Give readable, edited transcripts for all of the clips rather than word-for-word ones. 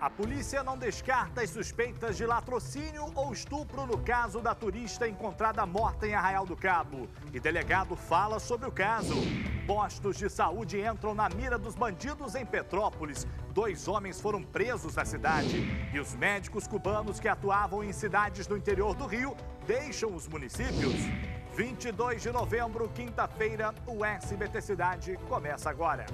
A polícia não descarta as suspeitas de latrocínio ou estupro no caso da turista encontrada morta em Arraial do Cabo. E delegado fala sobre o caso. Postos de saúde entram na mira dos bandidos em Petrópolis. 2 homens foram presos na cidade. E os médicos cubanos que atuavam em cidades do interior do Rio deixam os municípios. 22 de novembro, quinta-feira, o SBT Cidade começa agora.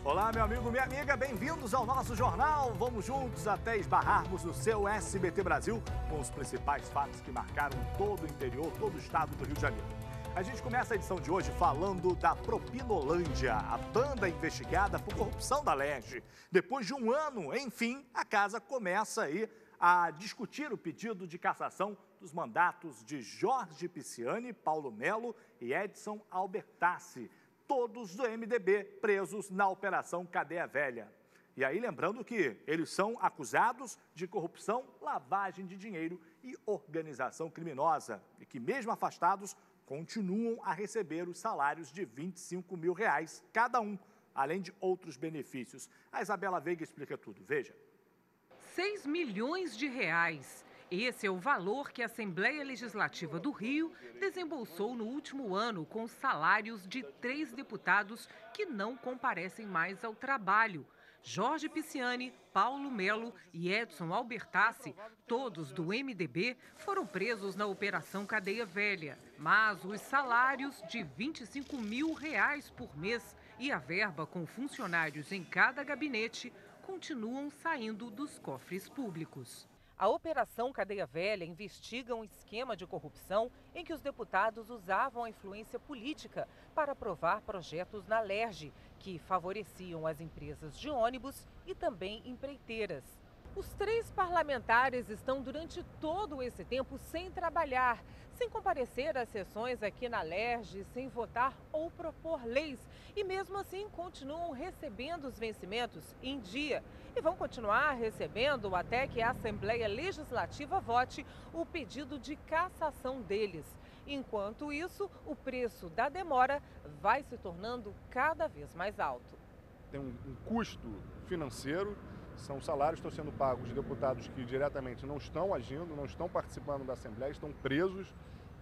Olá, meu amigo, minha amiga, bem-vindos ao nosso jornal. Vamos juntos até esbarrarmos no seu SBT Brasil com os principais fatos que marcaram todo o interior, todo o estado do Rio de Janeiro. A gente começa a edição de hoje falando da Propinolândia, a banda investigada por corrupção da Alerj. Depois de um ano, enfim, a casa começa aí a discutir o pedido de cassação dos mandatos de Jorge Pisciani, Paulo Melo e Edson Albertassi, todos do MDB presos na Operação Cadeia Velha. E aí, lembrando que eles são acusados de corrupção, lavagem de dinheiro e organização criminosa, e que, mesmo afastados, continuam a receber os salários de R$25 mil cada um, além de outros benefícios. A Isabela Veiga explica tudo. Veja. R$6 milhões. Esse é o valor que a Assembleia Legislativa do Rio desembolsou no último ano com os salários de 3 deputados que não comparecem mais ao trabalho. Jorge Pisciani, Paulo Melo e Edson Albertassi, todos do MDB, foram presos na Operação Cadeia Velha. Mas os salários de R$25 mil por mês e a verba com funcionários em cada gabinete continuam saindo dos cofres públicos. A Operação Cadeia Velha investiga um esquema de corrupção em que os deputados usavam a influência política para aprovar projetos na Alerj, que favoreciam as empresas de ônibus e também empreiteiras. Os 3 parlamentares estão durante todo esse tempo sem trabalhar, sem comparecer às sessões aqui na Alerj, sem votar ou propor leis. E mesmo assim continuam recebendo os vencimentos em dia. E vão continuar recebendo até que a Assembleia Legislativa vote o pedido de cassação deles. Enquanto isso, o preço da demora vai se tornando cada vez mais alto. Tem um custo financeiro. São salários que estão sendo pagos de deputados que diretamente não estão agindo, não estão participando da Assembleia, estão presos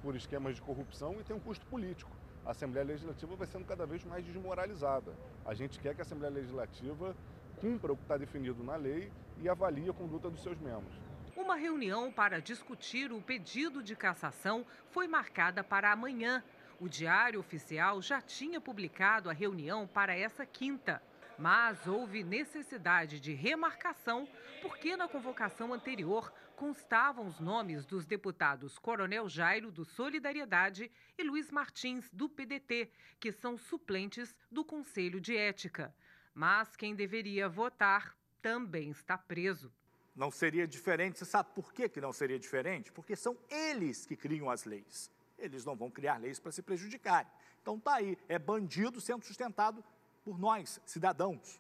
por esquemas de corrupção e tem um custo político. A Assembleia Legislativa vai sendo cada vez mais desmoralizada. A gente quer que a Assembleia Legislativa cumpra o que está definido na lei e avalie a conduta dos seus membros. Uma reunião para discutir o pedido de cassação foi marcada para amanhã. O Diário Oficial já tinha publicado a reunião para essa quinta. Mas houve necessidade de remarcação porque na convocação anterior constavam os nomes dos deputados Coronel Jairo, do Solidariedade, e Luiz Martins, do PDT, que são suplentes do Conselho de Ética. Mas quem deveria votar também está preso. Não seria diferente, você sabe por que não seria diferente? Porque são eles que criam as leis. Eles não vão criar leis para se prejudicarem. Então tá aí, é bandido sendo sustentado por nós, cidadãos.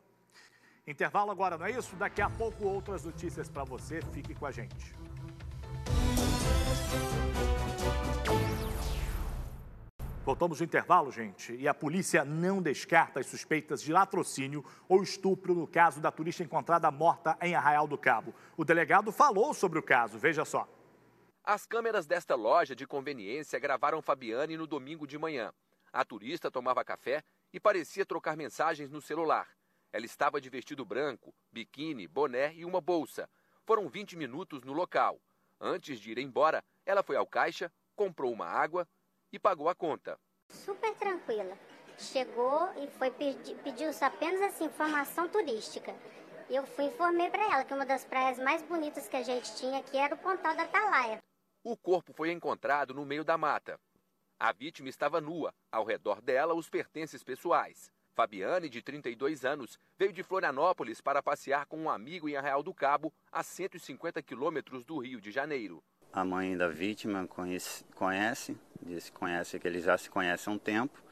Intervalo agora, não é isso? Daqui a pouco outras notícias para você. Fique com a gente. Voltamos do intervalo, gente. E a polícia não descarta as suspeitas de latrocínio ou estupro no caso da turista encontrada morta em Arraial do Cabo. O delegado falou sobre o caso. Veja só. As câmeras desta loja de conveniência gravaram Fabiane no domingo de manhã. A turista tomava café e parecia trocar mensagens no celular. Ela estava de vestido branco, biquíni, boné e uma bolsa. Foram 20 minutos no local. Antes de ir embora, ela foi ao caixa, comprou uma água e pagou a conta. Super tranquila. Chegou e foi pediu apenas assim, informação turística. Eu informei para ela que uma das praias mais bonitas que a gente tinha aqui era o Pontal da Atalaia. O corpo foi encontrado no meio da mata. A vítima estava nua, ao redor dela os pertences pessoais. Fabiane, de 32 anos, veio de Florianópolis para passear com um amigo em Arraial do Cabo, a 150 quilômetros do Rio de Janeiro. A mãe da vítima disse que eles já se conhecem há um tempo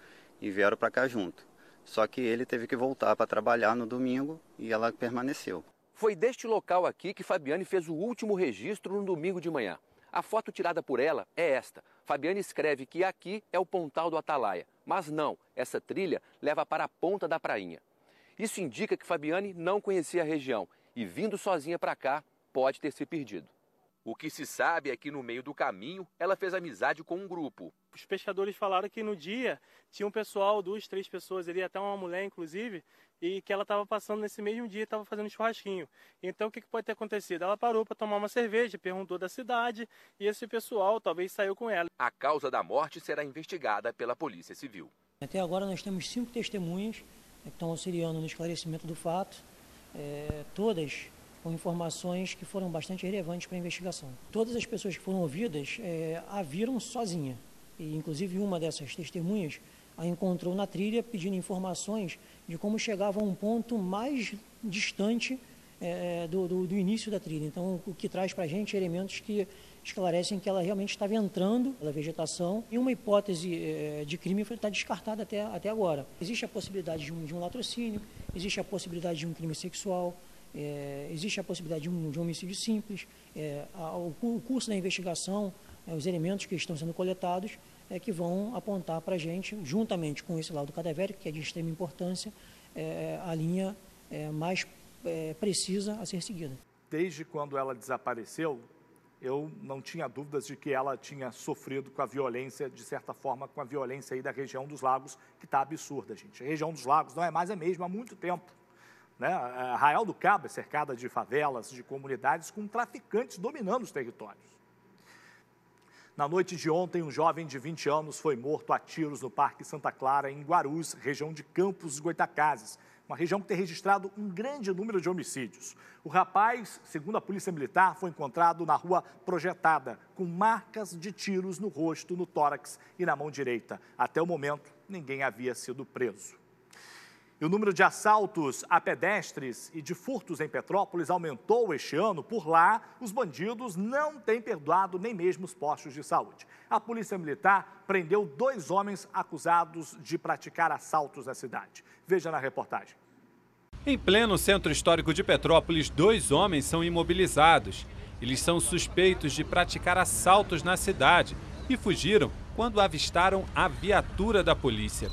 e vieram para cá junto. Só que ele teve que voltar para trabalhar no domingo e ela permaneceu. Foi deste local aqui que Fabiane fez o último registro no domingo de manhã. A foto tirada por ela é esta. Fabiane escreve que aqui é o Pontal do Atalaia, mas não, essa trilha leva para a ponta da prainha. Isso indica que Fabiane não conhecia a região e, vindo sozinha para cá, pode ter se perdido. O que se sabe é que no meio do caminho ela fez amizade com um grupo. Os pescadores falaram que no dia tinha um pessoal, 2, 3 pessoas ali, até uma mulher inclusive, e que ela estava passando nesse mesmo dia e estava fazendo churrasquinho. Então o que pode ter acontecido? Ela parou para tomar uma cerveja, perguntou da cidade e esse pessoal talvez saiu com ela. A causa da morte será investigada pela Polícia Civil. Até agora nós temos 5 testemunhas que estão auxiliando no esclarecimento do fato, todas com informações que foram bastante relevantes para a investigação. Todas as pessoas que foram ouvidas a viram sozinha, e inclusive uma dessas testemunhas a encontrou na trilha pedindo informações de como chegava a um ponto mais distante do início da trilha. Então, o que traz para a gente elementos que esclarecem que ela realmente estava entrando na vegetação e uma hipótese de crime está descartada até agora. Existe a possibilidade de um latrocínio, existe a possibilidade de um crime sexual, existe a possibilidade de um homicídio simples. O curso da investigação, os elementos que estão sendo coletados que vão apontar para a gente, juntamente com esse laudo cadavérico, que é de extrema importância, a linha mais precisa a ser seguida. Desde quando ela desapareceu, eu não tinha dúvidas de que ela tinha sofrido com a violência, de certa forma, com a violência aí da região dos lagos, que está absurda, gente. A região dos lagos não é mais a mesma há muito tempo. Né? Arraial do Cabo é cercada de favelas, de comunidades com traficantes dominando os territórios. Na noite de ontem, um jovem de 20 anos foi morto a tiros no Parque Santa Clara, em Guarus, região de Campos dos Goitacazes, uma região que tem registrado um grande número de homicídios. O rapaz, segundo a Polícia Militar, foi encontrado na rua Projetada, com marcas de tiros no rosto, no tórax e na mão direita. Até o momento, ninguém havia sido preso. E o número de assaltos a pedestres e de furtos em Petrópolis aumentou este ano. Por lá, os bandidos não têm perdoado nem mesmo os postos de saúde. A Polícia Militar prendeu 2 homens acusados de praticar assaltos na cidade. Veja na reportagem. Em pleno centro histórico de Petrópolis, 2 homens são imobilizados. Eles são suspeitos de praticar assaltos na cidade e fugiram quando avistaram a viatura da polícia.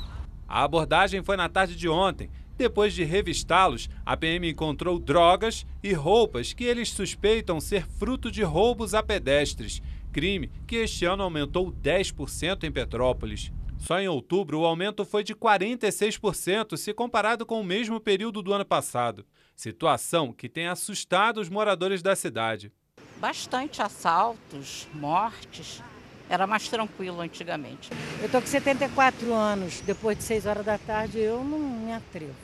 A abordagem foi na tarde de ontem. Depois de revistá-los, a PM encontrou drogas e roupas que eles suspeitam ser fruto de roubos a pedestres, crime que este ano aumentou 10% em Petrópolis. Só em outubro, o aumento foi de 46% se comparado com o mesmo período do ano passado. Situação que tem assustado os moradores da cidade. Bastante assaltos, mortes. Era mais tranquilo antigamente. Eu estou com 74 anos, depois de 6 horas da tarde eu não me atrevo.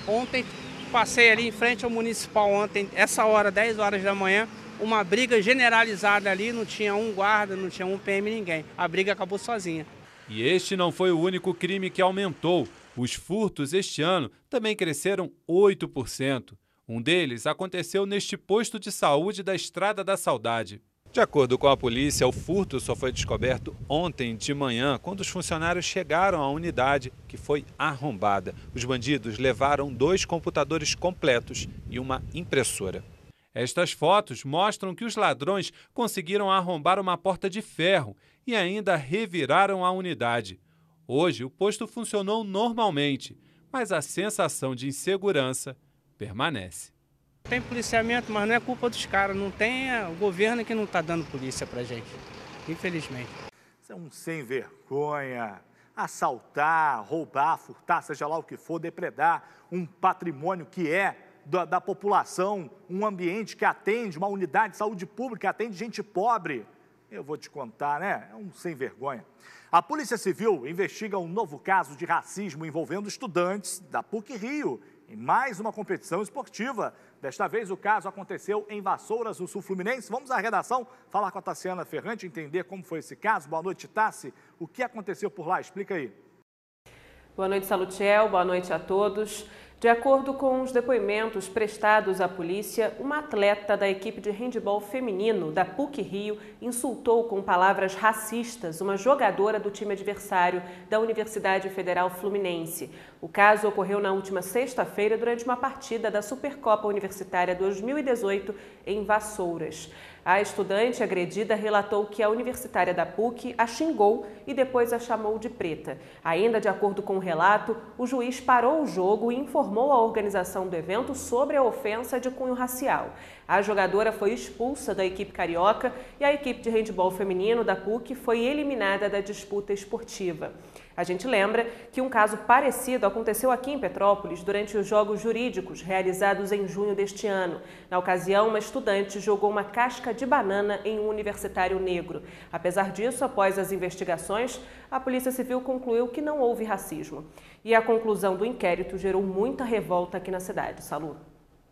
Ontem passei ali em frente ao municipal, essa hora, 10 horas da manhã, uma briga generalizada ali, não tinha um guarda, não tinha um PM, ninguém. A briga acabou sozinha. E este não foi o único crime que aumentou. Os furtos este ano também cresceram 8%. Um deles aconteceu neste posto de saúde da Estrada da Saudade. De acordo com a polícia, o furto só foi descoberto ontem de manhã, quando os funcionários chegaram à unidade, que foi arrombada. Os bandidos levaram 2 computadores completos e uma impressora. Estas fotos mostram que os ladrões conseguiram arrombar uma porta de ferro e ainda reviraram a unidade. Hoje, o posto funcionou normalmente, mas a sensação de insegurança permanece. Tem policiamento, mas não é culpa dos caras, não tem o governo que não está dando polícia pra gente, infelizmente. Isso é um sem vergonha, assaltar, roubar, furtar, seja lá o que for, depredar um patrimônio que é da população, um ambiente que atende, uma unidade de saúde pública que atende gente pobre. Eu vou te contar, né? É um sem vergonha. A Polícia Civil investiga um novo caso de racismo envolvendo estudantes da PUC-Rio em mais uma competição esportiva. Desta vez o caso aconteceu em Vassouras, no sul fluminense. Vamos à redação falar com a Tassiana Ferrante, entender como foi esse caso. Boa noite, Tassi. O que aconteceu por lá? Explica aí. Boa noite, Salutiel. Boa noite a todos. De acordo com os depoimentos prestados à polícia, uma atleta da equipe de handebol feminino da PUC-Rio insultou com palavras racistas uma jogadora do time adversário da Universidade Federal Fluminense. O caso ocorreu na última sexta-feira durante uma partida da Supercopa Universitária 2018 em Vassouras. A estudante agredida relatou que a universitária da PUC a xingou e depois a chamou de preta. Ainda de acordo com o relato, o juiz parou o jogo e informou a organização do evento sobre a ofensa de cunho racial. A jogadora foi expulsa da equipe carioca e a equipe de handebol feminino da PUC foi eliminada da disputa esportiva. A gente lembra que um caso parecido aconteceu aqui em Petrópolis durante os Jogos Jurídicos, realizados em junho deste ano. Na ocasião, uma estudante jogou uma casca de banana em um universitário negro. Apesar disso, após as investigações, a Polícia Civil concluiu que não houve racismo. E a conclusão do inquérito gerou muita revolta aqui na cidade. Salu.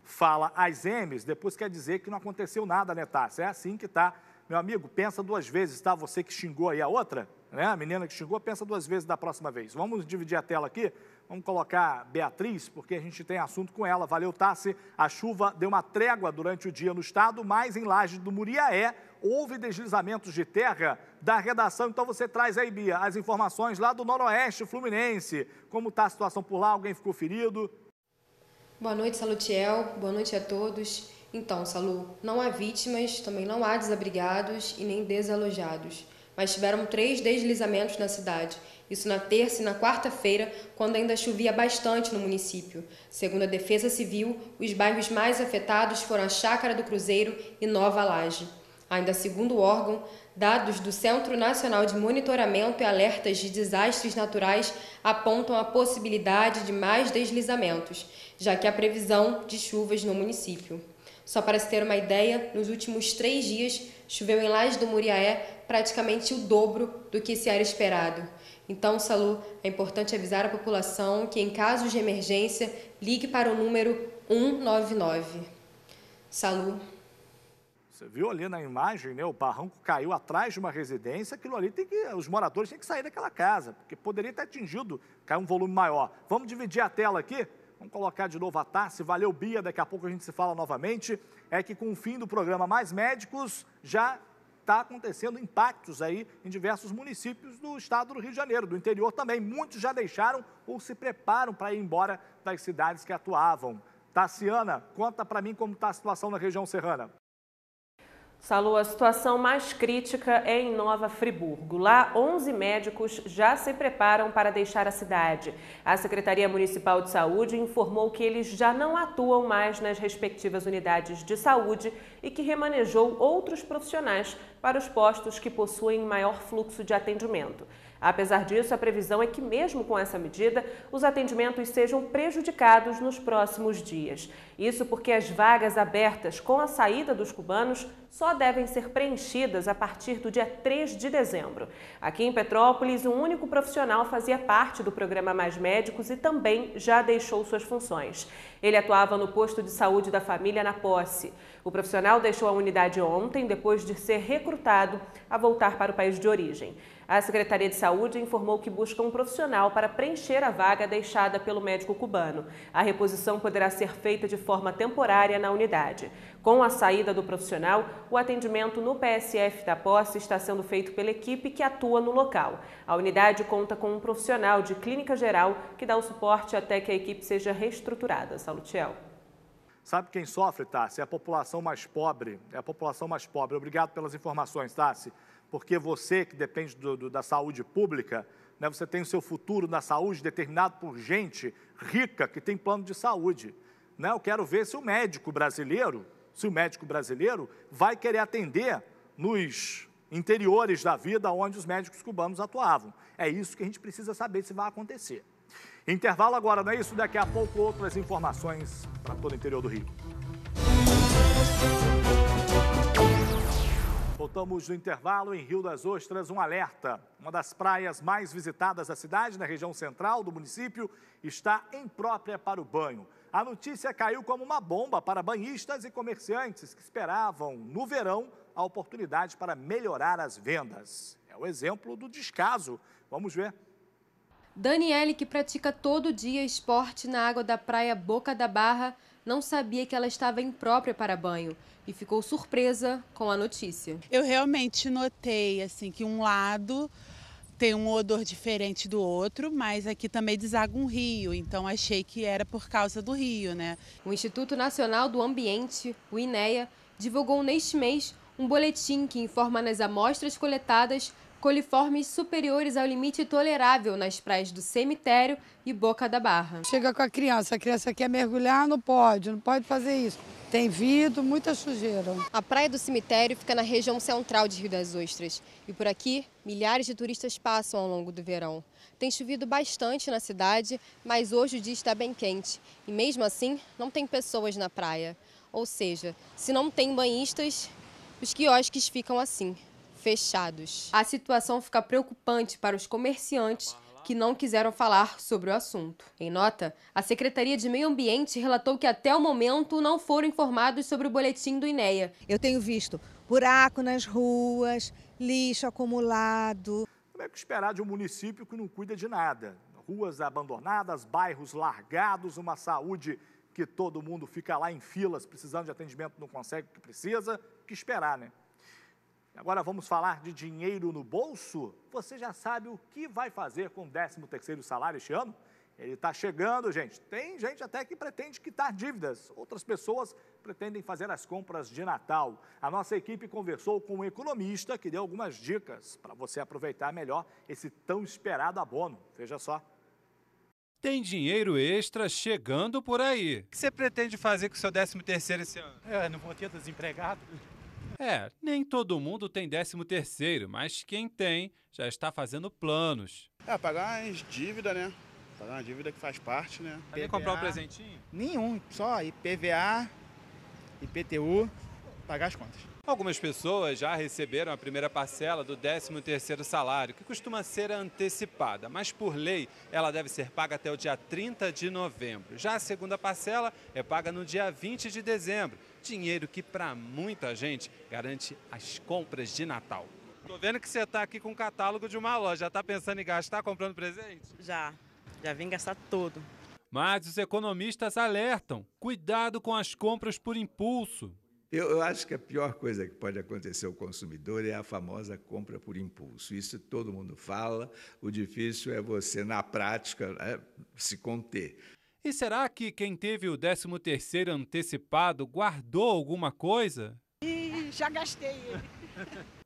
Fala as M's, depois quer dizer que não aconteceu nada, né, Tássia? É assim que tá. Meu amigo, pensa duas vezes, tá? Você que xingou aí a outra, né? A menina que xingou, pensa duas vezes da próxima vez. Vamos dividir a tela aqui, vamos colocar Beatriz, porque a gente tem assunto com ela. Valeu, Tassi. A chuva deu uma trégua durante o dia no estado, mas em Laje do Muriaé houve deslizamentos de terra da redação. Então você traz aí, Bia, as informações lá do Noroeste Fluminense. Como está a situação por lá? Alguém ficou ferido? Boa noite, Salutiel. Boa noite a todos. Então, Salu, não há vítimas, também não há desabrigados e nem desalojados. Mas tiveram 3 deslizamentos na cidade. Isso na terça e na quarta-feira, quando ainda chovia bastante no município. Segundo a Defesa Civil, os bairros mais afetados foram a Chácara do Cruzeiro e Nova Laje. Ainda segundo o órgão, dados do Centro Nacional de Monitoramento e Alertas de Desastres Naturais apontam a possibilidade de mais deslizamentos, já que há previsão de chuvas no município. Só para se ter uma ideia, nos últimos 3 dias choveu em Laje do Muriaé praticamente o dobro do que se era esperado. Então, Salu, é importante avisar a população que em casos de emergência, ligue para o número 199. Salu. Você viu ali na imagem, né? O barranco caiu atrás de uma residência, aquilo ali os moradores têm que sair daquela casa, porque poderia ter atingido, caiu um volume maior. Vamos dividir a tela aqui? Vamos colocar de novo a Tassi. Valeu, Bia, daqui a pouco a gente se fala novamente. É que com o fim do programa Mais Médicos, já está acontecendo impactos aí em diversos municípios do estado do Rio de Janeiro, do interior também. Muitos já deixaram ou se preparam para ir embora das cidades que atuavam. Tassiana, conta para mim como está a situação na região serrana. Salu, a situação mais crítica é em Nova Friburgo. Lá, 11 médicos já se preparam para deixar a cidade. A Secretaria Municipal de Saúde informou que eles já não atuam mais nas respectivas unidades de saúde e que remanejou outros profissionais para os postos que possuem maior fluxo de atendimento. Apesar disso, a previsão é que, mesmo com essa medida, os atendimentos sejam prejudicados nos próximos dias. Isso porque as vagas abertas com a saída dos cubanos só devem ser preenchidas a partir do dia 3 de dezembro. Aqui em Petrópolis, um único profissional fazia parte do programa Mais Médicos e também já deixou suas funções. Ele atuava no posto de saúde da família na Posse. O profissional deixou a unidade ontem, depois de ser recrutado a voltar para o país de origem. A Secretaria de Saúde informou que busca um profissional para preencher a vaga deixada pelo médico cubano. A reposição poderá ser feita de forma temporária na unidade. Com a saída do profissional, o atendimento no PSF da Posse está sendo feito pela equipe que atua no local. A unidade conta com um profissional de clínica geral que dá o suporte até que a equipe seja reestruturada. Salutiel. Sabe quem sofre, Tassi? É a população mais pobre. É a população mais pobre. Obrigado pelas informações, Tassi. Porque você que depende da saúde pública, né, você tem o seu futuro na saúde determinado por gente rica que tem plano de saúde. Né? Eu quero ver se o médico brasileiro vai querer atender nos interiores da vida onde os médicos cubanos atuavam. É isso que a gente precisa saber se vai acontecer. Intervalo agora, não é isso? Daqui a pouco outras informações para todo o interior do Rio. Voltamos no intervalo. Em Rio das Ostras, um alerta. Uma das praias mais visitadas da cidade, na região central do município, está imprópria para o banho. A notícia caiu como uma bomba para banhistas e comerciantes que esperavam, no verão, a oportunidade para melhorar as vendas. É o exemplo do descaso. Vamos ver. Daniele, que pratica todo dia esporte na água da praia Boca da Barra, não sabia que ela estava imprópria para banho e ficou surpresa com a notícia. Eu realmente notei assim, que um lado tem um odor diferente do outro, mas aqui também deságua um rio, então achei que era por causa do rio, né? O Instituto Nacional do Ambiente, o INEA, divulgou neste mês um boletim que informa nas amostras coletadas coliformes superiores ao limite tolerável nas praias do Cemitério e Boca da Barra. Chega com a criança quer mergulhar, não pode fazer isso. Tem vidro, muita sujeira. A Praia do Cemitério fica na região central de Rio das Ostras. E por aqui, milhares de turistas passam ao longo do verão. Tem chovido bastante na cidade, mas hoje o dia está bem quente. E mesmo assim, não tem pessoas na praia. Ou seja, se não tem banhistas, os quiosques ficam assim, fechados. A situação fica preocupante para os comerciantes que não quiseram falar sobre o assunto. Em nota, a Secretaria de Meio Ambiente relatou que até o momento não foram informados sobre o boletim do INEA. Eu tenho visto buraco nas ruas, lixo acumulado. Como é que esperar de um município que não cuida de nada? Ruas abandonadas, bairros largados, uma saúde que todo mundo fica lá em filas, precisando de atendimento, não consegue o que precisa. O que esperar, né? Agora vamos falar de dinheiro no bolso? Você já sabe o que vai fazer com o 13º salário este ano? Ele está chegando, gente. Tem gente até que pretende quitar dívidas. Outras pessoas pretendem fazer as compras de Natal. A nossa equipe conversou com um economista que deu algumas dicas para você aproveitar melhor esse tão esperado abono. Veja só. Tem dinheiro extra chegando por aí. O que você pretende fazer com o seu 13º esse ano? Não vou ter desempregado. Nem todo mundo tem 13º, mas quem tem já está fazendo planos. Pagar as dívidas, né? Pagar uma dívida que faz parte, né? Vai comprar um presentinho? Nenhum, só IPVA, IPTU, pagar as contas. Algumas pessoas já receberam a primeira parcela do 13º salário, que costuma ser antecipada, mas por lei ela deve ser paga até o dia 30 de novembro. Já a segunda parcela é paga no dia 20 de dezembro, dinheiro que para muita gente garante as compras de Natal. Tô vendo que você está aqui com o catálogo de uma loja, já está pensando em gastar comprando presente? Já vim gastar tudo. Mas os economistas alertam, cuidado com as compras por impulso. Eu acho que a pior coisa que pode acontecer ao consumidor é a famosa compra por impulso. Isso todo mundo fala, o difícil é você, na prática, se conter. E será que quem teve o 13º antecipado guardou alguma coisa? Já gastei ele.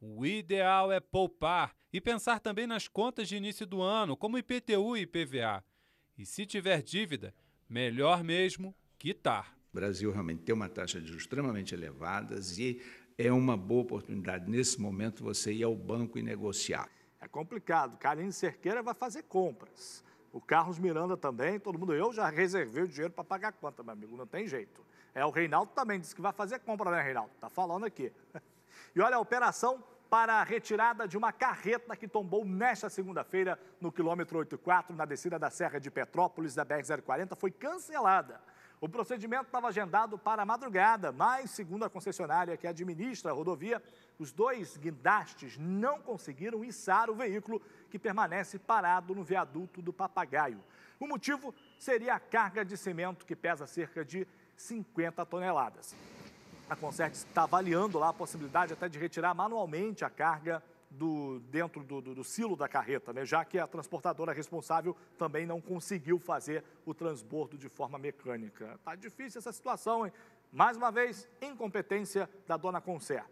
O ideal é poupar e pensar também nas contas de início do ano, como IPTU e IPVA. E se tiver dívida, melhor mesmo quitar. O Brasil realmente tem uma taxa de juros extremamente elevadas e é uma boa oportunidade, nesse momento, você ir ao banco e negociar. É complicado. Karine Cerqueira vai fazer compras. O Carlos Miranda também, todo mundo. Eu já reservei o dinheiro para pagar a conta, meu amigo, não tem jeito. O Reinaldo também disse que vai fazer compra, né, Reinaldo? Tá falando aqui. E olha, a operação para a retirada de uma carreta que tombou nesta segunda-feira no quilômetro 84, na descida da Serra de Petrópolis, da BR-040, foi cancelada. O procedimento estava agendado para a madrugada, mas, segundo a concessionária que administra a rodovia, os dois guindastes não conseguiram içar o veículo que permanece parado no viaduto do Papagaio. O motivo seria a carga de cimento, que pesa cerca de 50 toneladas. A Concertes está avaliando lá a possibilidade até de retirar manualmente a carga dentro do silo da carreta, né? Já que a transportadora responsável também não conseguiu fazer o transbordo de forma mecânica. Tá difícil essa situação, hein? Mais uma vez, incompetência da dona Concer.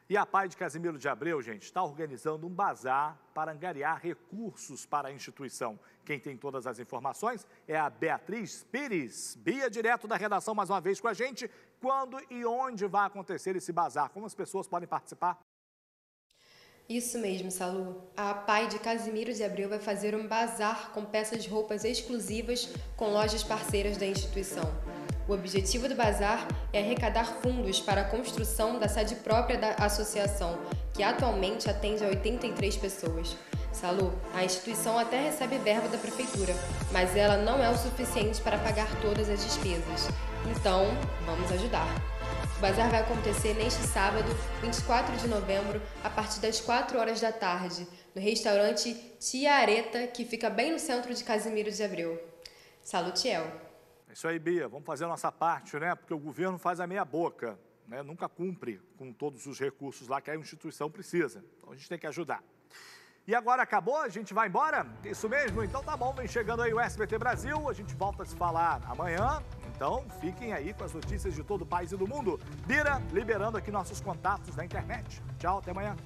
E a PAI de Casimiro de Abreu, gente, está organizando um bazar para angariar recursos para a instituição. Quem tem todas as informações é a Beatriz Pires. Bia, direto da redação, mais uma vez com a gente. Quando e onde vai acontecer esse bazar? Como as pessoas podem participar? Isso mesmo, Salu. A PAI de Casimiro de Abreu vai fazer um bazar com peças de roupas exclusivas com lojas parceiras da instituição. O objetivo do bazar é arrecadar fundos para a construção da sede própria da associação, que atualmente atende a 83 pessoas. Salu, a instituição até recebe verba da prefeitura, mas ela não é o suficiente para pagar todas as despesas. Então, vamos ajudar. O bazar vai acontecer neste sábado, 24 de novembro, a partir das 4 horas da tarde, no restaurante Tia Areta, que fica bem no centro de Casimiro de Abreu. Salutiel. É isso aí, Bia. Vamos fazer a nossa parte, né? Porque o governo faz a meia boca, né? Nunca cumpre com todos os recursos lá que a instituição precisa. Então a gente tem que ajudar. E agora acabou? A gente vai embora? Isso mesmo? Então tá bom, vem chegando aí o SBT Brasil. A gente volta a se falar amanhã. Então Então, fiquem aí com as notícias de todo o país e do mundo. Bira, liberando aqui nossos contatos da internet. Tchau, até amanhã.